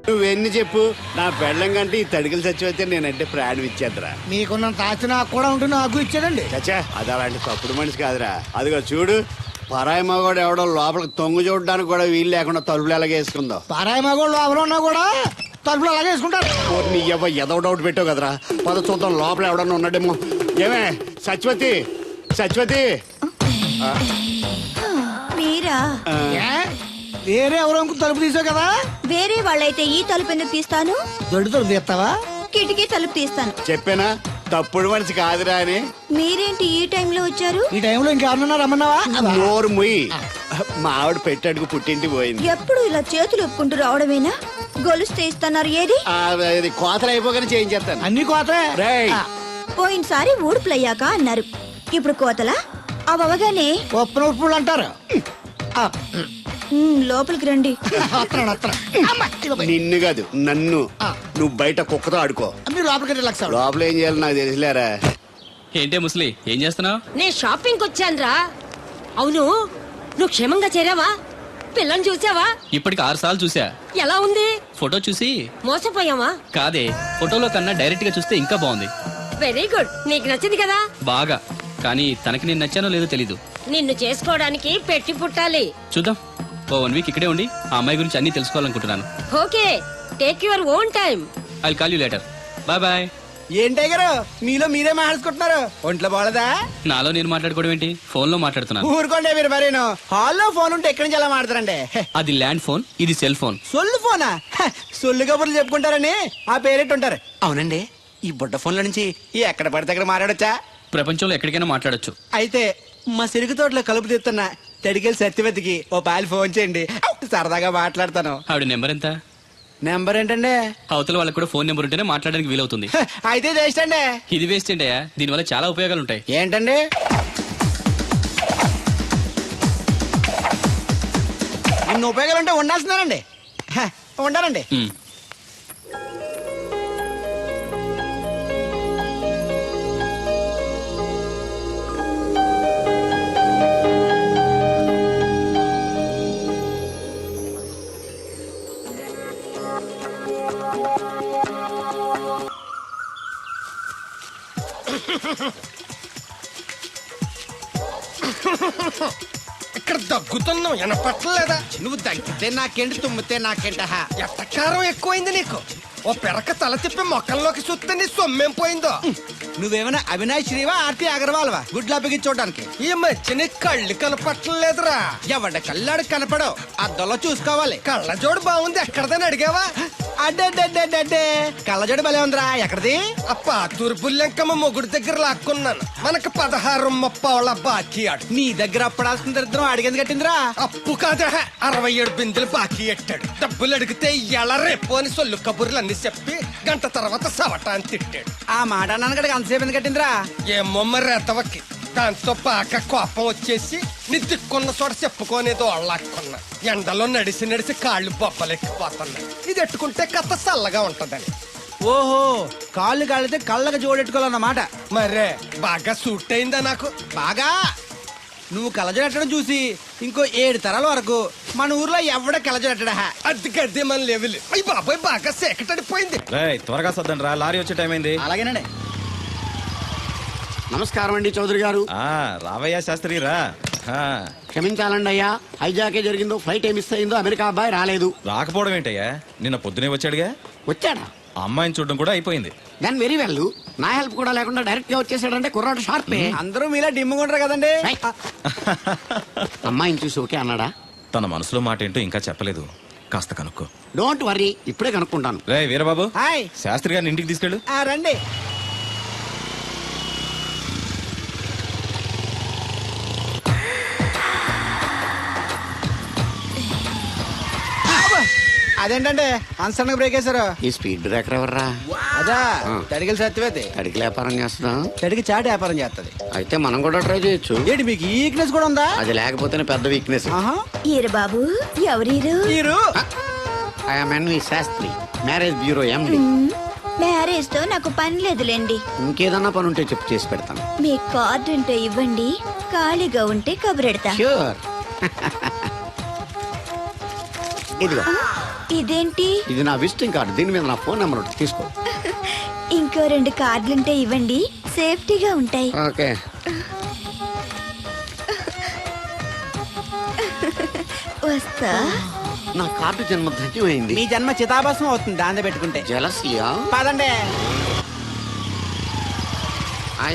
నువ్వెన్ని చెప్పు, నా పెళ్ళం కంటే ఈ తడికలు చచ్చిపోతే నేనంటే ప్రాణం ఇచ్చేద్దరా. మీకున్నంత ఆస్తి నాకు కూడా ఉంటుంది, నాకు ఇచ్చాడండి. చచ్చా, అది అలాంటి తప్పుడు మనిషి కాదురా. అదిగో చూడు, పరాయి మగవాడు ఎవడో లోపలికి తొంగు చూడడానికి కూడా వీలు లేకుండా తలుపులు ఎలాగేసుకుందో. పారాయి మగోళ్ళు లోపల ఉన్నా కూడా తలుపులు అలాగే వేసుకుంటారు. నీ ఎదో డౌట్ పెట్టావు కదరా. పద చూద్దాం లోపల ఎవడన్నా ఉన్నాడేమో. ఏమే సత్యవతి, సత్యవతి. మీరా? వేరే ఎవరో తలుపు తీసావు కదా. వేరే వాళ్ళైతే ఈ తలుపు ఎందుకు తీస్తాను? దొడ్డు తలుపు తీస్తావా? కిటికీ తలుపు తీస్తాను. చెప్పానా తప్పుడు మనిషి కాదురా అని. మీరేంటి ఈ టైంలో వచ్చారు? ఈ టైంలో ఇంకెవరన్నా రమ్మన్నావా? నోరు ముయ్యి. మా ఆవిడ పెట్టడుకు పుట్టింటి పోయింది. ఎప్పుడు ఇలా చేతులు ఒప్పుకుంటూ రావడమేనా? గొలుస్తే ఇస్తున్నారు ఏది? అది కోతలు అయిపోగానే చేయించేస్తాను. అన్ని కోతే. రేయ్, పోయినసారి ఊడుపులయ్యాక అన్నారు, ఇప్పుడు కోతలా? అవగానే ఉప్పున ఉప్పులు అంటారు. లోపలికి రండి. నిన్ను కాదు నన్ను. నువ్వు బయట కుక్కతో ఆడుకో. మీరు లోపలికి రిలాక్స్ అవ్వండి. లోపల ఏం చేయాలి నాకు తెలిసిలేరా. ఏంటే ముసలి, ఏం చేస్తున్నావు? నేను షాపింగ్ వచ్చానురా. అవును, నువ్వు క్షేమంగా చేరావా? పిల్లని చూసావా? ఇప్పటికి 6 సార్లు చూసా. ఎలా ఉంది? ఫోటో చూసి మోసపోయావా? కాదే, ఫోటోలో కన్నా డైరెక్ట్ గా చూస్తే ఇంకా బాగుంది. వెరీ గుడ్, నీకు నచ్చింది కదా? బాగా. కానీ తనకి నేను నచ్చానో లేదో తెలీదు. నిన్ను చేసుకోవడానికి పెట్టి పుట్టాలి. చూద్దాం. ఓ 1 వీక్ ఇక్కడే ఉండి ఆ అమ్మాయి గురించి అన్ని తెలుసుకోవాలనుకుంటున్నాను. Okay, take your own time. I call you later. Bye bye. ఏంటే గారు మీలో మీరే మాట్లాడుకుంటున్నారు? ఒంట్లో బాగలదా? నాలో నేను మాట్లాడుకోవడం ఏంటి? ఫోన్ లో మాట్లాడుతున్నాను. ఊరుకోండి మీరు మరేను. హాల్లో ఫోన్ ఉంటే ఎక్కడి నుంచి ఎలా మాట్లాడతారండి? అది ల్యాండ్ ఫోన్, ఇది సెల్ ఫోన్. సొల్లు ఫోనా? సొల్లు కబుర్లు చెప్పుకుంటారని ఆ పేరెట్ ఉంటారు. అవునండి, ఈ బుడ్డ ఫోన్ల నుంచి ఎక్కడ పడితే అక్కడ మాట్లాడొచ్చా? ప్రపంచంలో ఎక్కడికైనా మాట్లాడొచ్చు. అయితే మా సిరుగు తోటలో కలుపు తీస్తున్న తడికెళ్ళి సత్యవతికి ఓ పాలు ఫోన్ చేయండి, సరదాగా మాట్లాడతాను. ఆవిడ నెంబర్ ఎంత? నెంబర్ ఏంటండి? అవతల వాళ్ళకి కూడా ఫోన్ నెంబర్ ఉంటేనే మాట్లాడడానికి వీలవుతుంది. అయితే వేస్ట్ అండి. ఇది వేస్ట్ ఏంటయ్యా, దీనివల్ల చాలా ఉపయోగాలు ఉంటాయి. ఏంటండి? ఇన్ని ఉపయోగాలు ఉంటే ఉండాల్సిందేనండి. ఉండాలండి. ఉమ్. ఇక్కడ దగ్గుతున్నావు వినపట్టలేదా? నువ్వు దగ్గితే నాకేంటి, తుమ్మితే నాకేంట? ఎట్టకారం ఎక్కువైంది నీకు. ఓ పెరక తల తిప్పి మొక్కల్లోకి చూస్తే నీ సొమ్మేం పోయిందో. నువ్వేమైనా అవినాష్ శ్రీవా, ఆర్తి అగర్వాల్వా గుడ్లా బిగించోడానికి? ఈ మధ్య నీ కళ్ళు కనపట్టలేదురా. ఎవడ కళ్ళాడు కనపడవు, అద్దంలో చూసుకోవాలి. కళ్ళజోడు బాగుంది, ఎక్కడదని అడిగావా? అడ్డే కళ్ళజోడు భలే ఉందిరా. ఎక్కడిది? ఆ పాతూరు బుల్లెంకమ్మ మొగుడు దగ్గర లాక్కున్నాను. మనకు 16 బాకీ ఆడు. నీ దగ్గర అప్పడాల్సిన దరిద్రం అడిగింది కట్టిందిరా. అప్పు కాదా, 67 బిందెలు బాకీ ఎట్టాడు. డబ్బులు అడిగితే ఎలా రేపు అని సొల్లు కబుర్లు అన్ని చెప్పి గంట తర్వాత సవటాన్ని తిట్టాడు. ఆ మాట అన్నాను అంతసేపు ఎందుకు కట్టిందిరా? ఏమో మరి ఎతవకి. దాంతో బాగా కోపం వచ్చేసి నీ దిక్కున్న చోట చెప్పుకోనేదో అళ్ళాక్కున్నా. ఎండలో నడిచి కాళ్ళు బొబ్బలెక్కిపోతున్నాయి. ఇది ఎట్టుకుంటే కథ చల్లగా ఉంటదని. ఓహో, కాళ్ళు కాళ్ళైతే కళ్ళకు జోడెట్టుకోవాలన్నమాట. మరే బాగా సూట్ అయిందా నాకు? బాగా. నువ్వు కళ్ళజోడెట్టడం చూసి ఇంకో 7 తరాల వరకు మన ఊర్లో ఎవడ కళ్ళజోడెట్టడా? అది గడ్డి మన లెవెల్. అయ్యి బాబాయ్ బాగా సేకటడిపోయింది. త్వరగా సర్దండి రా, లారీ వచ్చే టైం అయింది. అలాగేనండి. నమస్కారం అండి చౌదరి గారు. రావయ్యా శాస్త్రి రా. క్షమించాలండి అయ్యా, హైజాకే జరిగిందో, ఫ్లైట్ ఏమి మిస్ అయిందో, అమెరికా అబ్బాయి రాలేదు. రాకపోవడం ఏంటయ్యా, నిన్న పొద్దునే వచ్చాడుగా. వచ్చాడా? ఆ అమ్మాయిని చూడడం కూడా అయిపోయింది. దాని వెరీ వెల్. నా హెల్ప్ కూడా లేకుండా డైరెక్ట్ గా వచ్చేసాడంటే కుర్రాడు షార్పే. అందరూ మీలా డిమ్ముకుంటారు కదండి. అమ్మాయిని చూసి ఓకే అన్నాడా? తన మనసులో మాట ఏంటో ఇంకా చెప్పలేదు, కాస్త కనుక్కో. డోంట్ వర్రీ, ఇప్పుడే కనుక్కుంటాను. రే వీరబాబు, హాయ్. శాస్త్రి గారిని ఇంటికి తీసుకెళ్ళు. రండి. అదేంటంటే అన్సన్ బ్రేక్ వేశారు? ఈ స్పీడ్ బ్రేకర్ ఎవర్రా? అదా తడిగిలి సత్యవతి. అడిగి వ్యాపారం చేస్తున్నా, తడికి చాటి వ్యాపారం చేస్తది. అయితే మనం కూడా ట్రై చేయొచ్చు. ఏంటి మీకు ఈ వీక్నెస్ కూడా ఉందా? అది లేకపోతేనే పెద్ద వీక్నెస్. ఈరు బాబు, ఎవరీరు? మీరు? I'm NV Shastri, marriage bureau MD. Marriage తో నాకు పని లేదులేండి. ఇంకేదన్నా పని ఉంటే చెప్పు, చేసి పెడతాను. మీ కార్డు ఉంటే ఇవ్వండి, ఖాళీగా ఉంటే కబురెడతా. ష్యూర్. ఇదిగో ఇదేంటి? ఇది నా విజిటింగ్ కార్డు, దీని మీద నా ఫోన్ నెంబర్ ఉంటుంది, తీసుకో. ఇంకో 2 కార్డులుంటే ఇవ్వండి, సేఫ్టీగా ఉంటాయి. ఓకే. వస్తా. నా కార్డు జన్మ ధన్యమైంది. మీ జన్మ చితాభాసం అవుతుంది దాన్ని పెట్టుకుంటే. జలసియా? పదండి.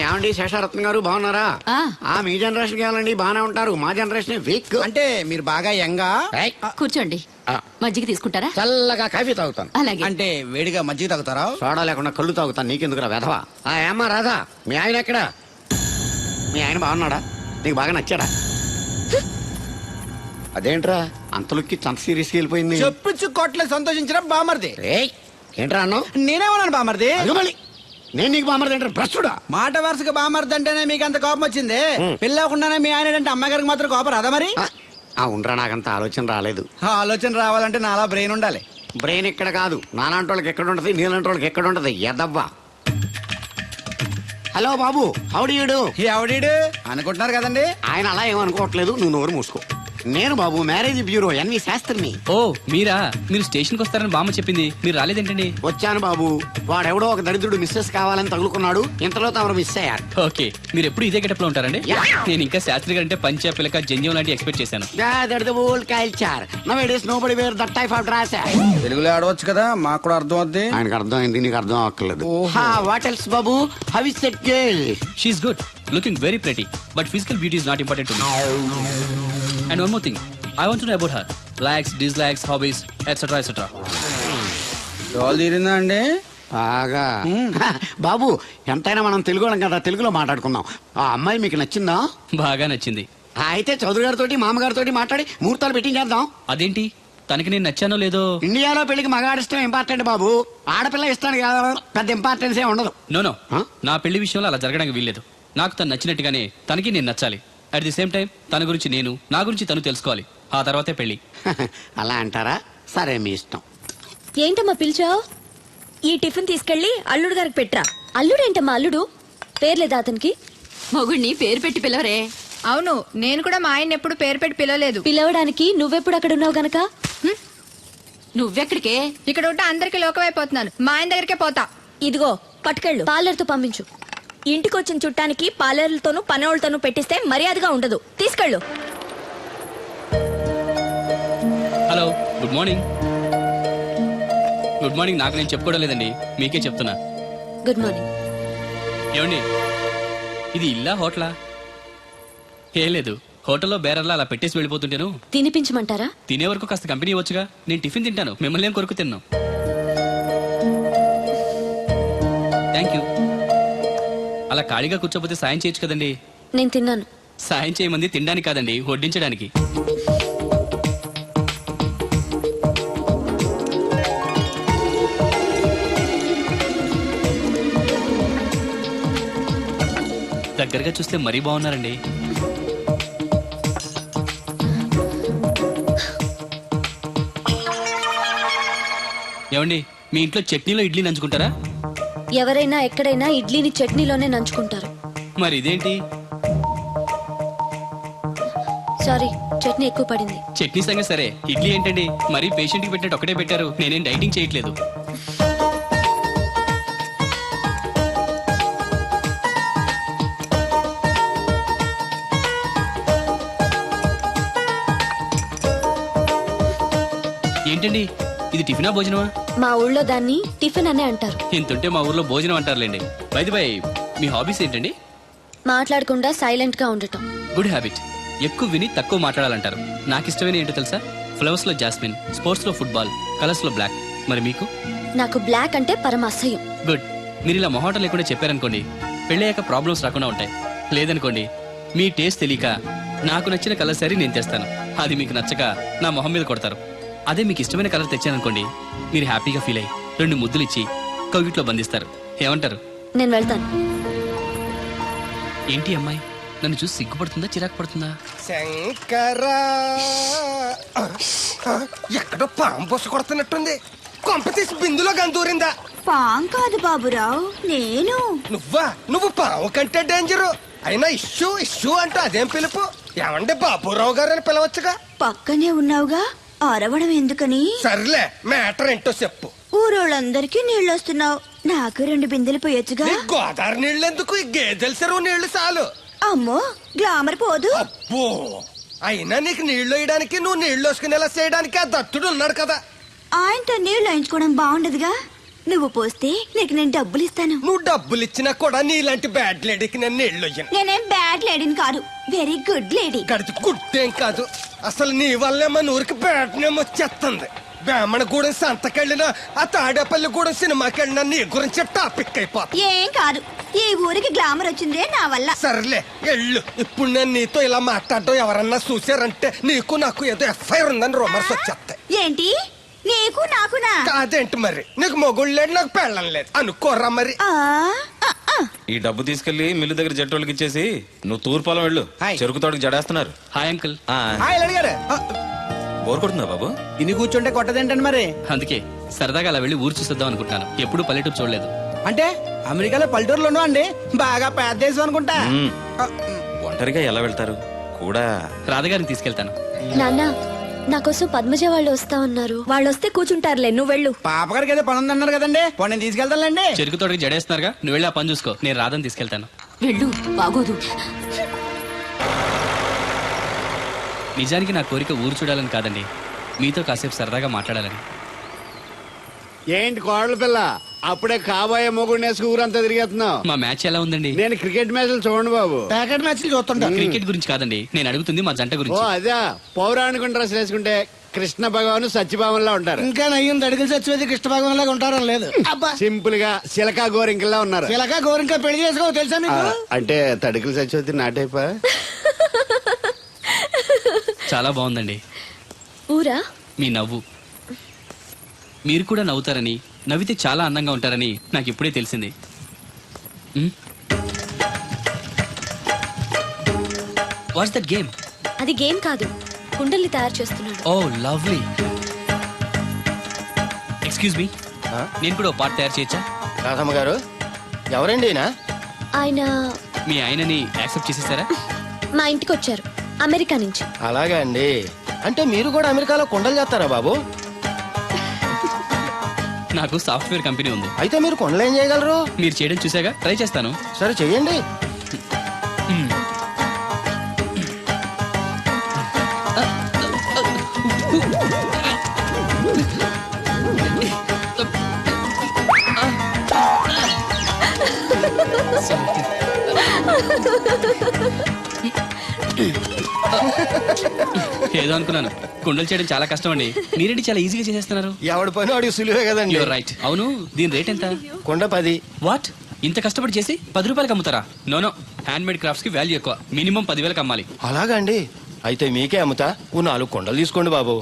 ఏమండి శేషారత్న గారు బాగున్నారా? మీ జనరేషన్ కావాలండి, బాగానే ఉంటారు. మా జనరేషన్ వీక్. అంటే మీరు బాగా యంగా. కూర్చోండి. మజ్జిగ తీసుకుంటారా? చల్లగా కాఫీ తాగుతాను. అలాగే. అంటే వేడిగా మజ్జిగ తాగుతారా? సోడా లేకుండా కళ్ళు తాగుతాను. నీకెందుకురా వెధవా? ఏమ్మా రాధా, మీ ఆయన ఎక్కడా? మీ ఆయన బాగున్నాడా? నీకు బాగా నచ్చాడా? అదేంట్రా అంతలోకి చంత సీరియస్కి వెళ్ళిపోయింది? చెప్పుచ్చు కొట్ల సంతోషించిన బామర్ది. ఏయ్, ఏంట్రా అన్నావు? నేనేమన్నాను బామర్ది? అదిగో మళ్ళీ నేను నీకు బామర్ది ఏంట్రా భ్రష్టుడా? మాట వరుసగా బామర్ది అంటేనే మీకు అంత కోపం వచ్చింది. పెళ్ళవకుండానే మీ ఆయన అంటే అమ్మగారికి మాత్రం కోపం రాదా మరి? ఉండరా, నాకంత ఆలోచన రాలేదు. ఆ ఆలోచన రావాలంటే నాలా బ్రెయిన్ ఉండాలి. బ్రెయిన్ ఇక్కడ కాదు, నాలాంటి వాళ్ళకి ఎక్కడ ఉంటది, నీలాంటి వాళ్ళకి ఎక్కడ ఉంటది? ఎదవ్వా. హలో బాబు, హౌడీ యూడు? ఎవడీడు అనుకుంటున్నారు కదండి. ఆయన అలా ఏమనుకోవట్లేదు, నువ్వు నోరు మూసుకో. నేను బాబు మ్యారేజ్ బ్యూరో ఎన్వి శాస్త్రిని. ఓ మీరా? మీరు స్టేషన్కి వస్తారని బామ్మ చెప్పింది, మీరు రాలేదేంటండి? వచ్చాను బాబు. వాడెవడో ఒక దరిద్రుడు మిస్సెస్ కావాలని తగులుకున్నాడు, ఇంతలో తమరు మిస్ అయ్యారు. ఓకే, మీరు ఎప్పుడు ఇదే గెటప్ లో ఉంటారండి? Yeah. నేను ఇంకా శాస్త్రి గారు అంటే పంచ పిలక జంజం లాంటి ఎక్స్పెక్ట్ చేశాను. తెలుగులో ఆడవచ్చు కదా, మాకు కూడా అర్థం అవుద్ది. ఆయనకు అర్థం అయింది, నీకు అర్థం అక్కర్లేదు. వాట్ ఎల్స్ బాబు? How is that girl? She's good, looking very pretty, but physical beauty is not important to me. And one more thing, I want to know about her likes, dislikes, hobbies, etcetera etcetera. డోల్ తీరిందా అండి? బాగా. బాబు ఎంతైనా మనం తెలుగు వాళ్ళం కదా, తెలుగులో మాట్లాడుకుందాం. ఆ అమ్మాయి మీకు నచ్చిందా? బాగా నచ్చింది. అయితే చౌదరి గారితో మామగారితో మాట్లాడి ముహూర్తాలు పెట్టించేద్దాం. అదేంటి, తనకి నేను నచ్చానో లేదో? ఇండియాలో పెళ్లికి మగాడి ఇష్టం ఇంపార్టెంట్ బాబు, ఆడపిల్ల ఇష్టానికి పెద్ద ఇంపార్టెన్స్ ఏ ఉండదు. నో నా పెళ్లి విషయంలో అలా జరగడానికి వీల్లేదు. నాకు తను నచ్చినట్టుగానే తనకి నేను నచ్చాలి. అట్ ది సేమ్ టైం తన గురించి నేను, నా గురించి తను తెలుసుకోవాలి. ఆ తర్వాతే పెళ్లి. అలా అంటారా? సరే, మీ ఇష్టం. ఏంటమ్మా పిలిచావు? ఈ టిఫిన్ తీసుకెళ్లి అల్లుడు గారికి పెట్టరా. అల్లుడేంటమ్మా అల్లుడు? పేర్లేదా అతనికి? మొగుడిని పేరు పెట్టి పిలవరే. అవును, నేను కూడా మా ఆయన ఎప్పుడు పేరు పెట్టి పిలవలేదు. పిలవడానికి నువ్వెప్పుడు అక్కడ ఉన్నావు గనక. నువ్వెక్కడికే? ఇక్కడ ఉంటే అందరికి లోకమైపోతున్నాను. మా ఆయన దగ్గరికే పోతా. ఇదిగో పట్టుకెళ్ళు, పార్లర్తో పంపించు. ఇంటికొచ్చిన చుట్టానికి పార్లర్లతోనూ పనోళ్ళతోనూ పెట్టిస్తే మర్యాదగా ఉండదు. తీసుకెళ్ళు. Hello, good morning. Good morning నాకు నేను చెప్పుకోవడం లేదండి, మీకే చెప్తున్నా. Good morning. ఏమండి, ఇది ఇల్లా హోటలా? ఏం లేదు, హోటల్లో బేరర్లా అలా పెట్టేసి వెళ్ళిపోతుంటేను. తినిపించమంటారా? తినే వరకు కాస్త కంపెనీ ఇవ్వచ్చుగా. నేను టిఫిన్ తింటాను, మిమ్మల్ని ఏం కొరకు తిన్నాను. Thank you. అలా ఖాళీగా కూర్చోపోతే సాయం చేయొచ్చు కదండి. నేను తిన్నాను. సాయం చేయమంది తినడానికి కాదండి, వడ్డించడానికి. దగ్గరగా చూస్తే మరీ బాగున్నారండి. ఏమండి, మీ ఇంట్లో చట్నీలో ఇడ్లీ నంచుకుంటారా? ఎవరైనా ఎక్కడైనా ఇడ్లీని చట్నీలోనే నంచుకుంటారు. మరి ఇదేంటి? సారీ, చట్నీ ఎక్కువ పడింది. చట్నీ సంగతి సరే, ఇడ్లీ ఏంటండి మరీ పేషెంట్ కి పెట్టినట్టు ఒకటే పెట్టారు. నేనేం డైటింగ్ చేయట్లేదు. ఏంటండి, ఇది టిఫినా భోజనమా? మా ఊళ్ళో దాన్ని టిఫిన్ అనే అంటారు. ఇంతుంటే మా ఊర్లో భోజనం అంటారులేండి. బై ది బై, మీ హాబీస్ ఏంటండి? మాట్లాడకుండా సైలెంట్ గా ఉండటం. Good habit. ఎక్కువ విని తక్కువ మాట్లాడాలంటారు. నాకు ఇష్టమైన ఏంటో తెలుసా? ఫ్లవర్స్ లో జాస్మిన్, స్పోర్ట్స్ లో ఫుట్బాల్, కలర్స్ లో బ్లాక్. మరి మీకు? నాకు బ్లాక్ అంటే పరమ అసహ్యం. గుడ్. మీరు ఇలా మొహాటం లేకుండా చెప్పారనుకోండి, పెళ్ళయ్యాక ప్రాబ్లమ్స్ రాకుండా ఉంటాయి. లేదనుకోండి, మీ టేస్ట్ తెలియక నాకు నచ్చిన కలర్ సరే నేను తెస్తాను, అది మీకు నచ్చక నా మొహం మీద కొడతారు. అదే మీకు ఇష్టమైన కలర్ తెచ్చాననుకోండి, మీరు హ్యాపీగా ఫీల్ అయ్యి 2 ముద్దులు ఇచ్చి కవిట్లో బంధిస్తారు. ఏమంటారు? నేను వెళ్తాను. ఏంటి అమ్మాయి నన్ను చూసి సిగ్గుపడుతుందా, చిరాకు పడుతుందా? శంకరా, ఎక్కడో పాము బొస కొడుతున్నట్టుంది. కొంప తీసి బిందులో గందూరిందా? పాం కాదు బాబురావు, నేను. నువ్వు పాము కంటే డేంజరు. అయినా ఇష్యూ ఇష్యూ అంటూ అదేం పిలుపు? ఏమండి బాబురావు గారు అని పిలవచ్చుగా. పక్కనే ఉన్నావుగా, అరవడం ఎందుకని సర్లే మ్యాటర్ ఏంటో చెప్పు. ఊరోళ్ళందరికీ నీళ్ళు వస్తున్నావు, నాకు 2 బిందెలు పోయొచ్చుగా. నీ గోదావరి నీళ్ళు ఎందుకు? ఈ గేదెల చెరువు నీళ్లు చాలు. అమ్మో గ్లామర్ పోదు. అబ్బో, అయినా నీకు నీళ్లు వేయడానికి, నువ్వు నీళ్లు వేసుకునేలా చేయడానికి ఆ దత్తుడు ఉన్నాడు కదా. ఆయనతో నీళ్లు వేయించుకోవడం బాగుండదుగా. నువ్వు పోస్తే నీకు నేను డబ్బులు ఇస్తాను. నువ్వు డబ్బులు ఇచ్చినా కూడా నీలాంటి బ్యాడ్ లేడీకి నేను నీళ్లు వేయను. నేనేం బ్యాడ్ లేడీని కాదు, వెరీ గుడ్ లేడీ. గడిచి గుట్టేం కాదు. అసలు నీ వల్లే మన ఊరికి బ్యాడ్ నేమ్ వచ్చేస్తుంది. బ్రాహ్మణగూడెం సంతకెళ్ళినా, ఆ తాడేపల్లిగూడెం సినిమాకి వెళ్ళినా నీ గురించి టాపిక్ అయిపోతుంది. ఏం కాదు, ఈ ఊరికి గ్లామర్ వచ్చిందే నా వల్ల. సర్లే ఎళ్ళు. ఇప్పుడు నేను నీతో ఇలా మాట్లాడటం ఎవరన్నా చూసారంటే నీకు నాకు ఏదో ఎఫ్ఐఆర్ ఉందని రూమర్స్ వచ్చేస్తాయి. ఏంటి నీకు నాకునా? కాదేంటి మరి? నీకు మొగుళ్ళు లేడు, నాకు పెళ్ళం లేదు అనుకోరా మరి. ఆ, ఆ, ఆ. ఈ డబ్బు తీసుకెళ్లి మిల్లు దగ్గర జట్టోళ్ళకి ఇచ్చేసి నువ్వు తూర్పాలం వెళ్ళు. హాయ్. చెరుకు తోటకి జడేస్తున్నారు. Hi uncle. ఆ, హాయ్ అడిగారు. బోర్ కొడుతుందా బాబు? ఇన్ని కూర్చుంటే కొట్టదేంటండి మరి? అందుకే సరదాగా అలా వెళ్ళి ఊరు చూసేద్దాం అనుకుంటాను. ఎప్పుడు పల్లెటూరు చూడలేదు. అంటే అమెరికాలో పల్లెటూరులోనూ అండి బాగా పెద్ద దేశం అనుకుంటా. మ్మ్. ఆ, ఒంటరిగా ఎలా వెళ్తారు కూడా? రాధగారిని తీసుకెళ్తాను. నాన్న నా కోసం పద్మజ వాళ్ళు వస్తా ఉన్నారు. వాళ్ళు వస్తే కూర్చుంటారులే, నువ్వు వెళ్ళు. పాపగారికి ఏదో పని ఉందన్నారు కదండి, పోనీ నేను తీసుకెళ్తానులేండి. చెరుకు తోటకి జడేస్తున్నారుగా, నువ్వు వెళ్ళి ఆ పని చూసుకో. నేను రాధని తీసుకెళ్తాను. వెళ్ళు, బాగోదు. నిజానికి నా కోరిక ఊరు చూడాలని కాదండి, మీతో కాసేపు సరదాగా మాట్లాడాలని. ఏంటి కోడల పిల్ల, అప్పుడే కాబోయే మొగుడు నేసుకు ఊరంతా తిరిగేస్తున్నావు. మా మ్యాచ్ ఎలా ఉందండి? నేను క్రికెట్ మ్యాచ్లు చూడండి బాబు. ప్యాకెట్ మ్యాచ్లు చూస్తుంటా. క్రికెట్ గురించి కాదండి, నేను అడుగుతుంది మా జంట ఓ గురించి. అదే, పౌరాణిక డ్రెస్ వేసుకుంటే కృష్ణ భగవాన్ సత్యభావంలా ఉంటారు. ఇంకా నయ్యం దడిగిలి చచ్చిపోతే కృష్ణ భాగం లాగా ఉంటారని లేదు. అబ్బా, సింపుల్ గా సిలకా గోరింకల్లా ఉన్నారు. ఇలాగా గోరింకా పెళ్లి చేసుకో తెలుసా ఆ, మీకు? అంటే తడికలు చచ్చిపోతే నాటైపా. చాలా బాగుందండి ఊరా మీ నవ్వు. మీరు కూడా నవ్వుతారని, నవ్వితే చాలా అందంగా ఉంటారని నాకు ఇప్పుడే తెలిసింది. What's that game? అది గేమ్ కాదు, కుండల్ని తయారు చేస్తున్నాడు. Oh lovely. ఎక్స్క్యూజ్ మీ, నేను కూడా ఓ పార్ట్ తయారు చేయొచ్చా? రాధమ్మ గారు ఎవరండి ఈయన? ఆయన మీ ఆయనని యాక్సెప్ట్ చేసేసారా? మా ఇంటికి వచ్చారు అమెరికా నుంచి. అలాగా అండి. అంటే మీరు కూడా అమెరికాలో కొండలు చేస్తారా బాబు? నాకు సాఫ్ట్వేర్ కంపెనీ ఉంది. అయితే మీరు కొండలు ఏం చేయగలరు? మీరు చేయడం చూసాగా, ట్రై చేస్తాను. సరే చెయ్యండి. ఏదో అనుకున్నాను. కుండలు చేయడం చాలా కష్టం అండి, మీరేంటి చాలా ఈజీగా చేసేస్తున్నారు. ఎవడి పని వాడికి సులువే కదండి. You're right. అవును, దీని రేట్ ఎంత? కొండ 10. వాట్, ఇంత కష్టపడి చేసి 10 రూపాయలకి అమ్ముతారా? నో, హ్యాండ్ మేడ్ క్రాఫ్ట్స్ కి వాల్యూ ఎక్కువ. మినిమం 10,000కి అమ్మాలి. అలాగా అండి. అయితే మీకే అమ్ముతా. ఓ 4 కొండలు తీసుకోండి బాబు.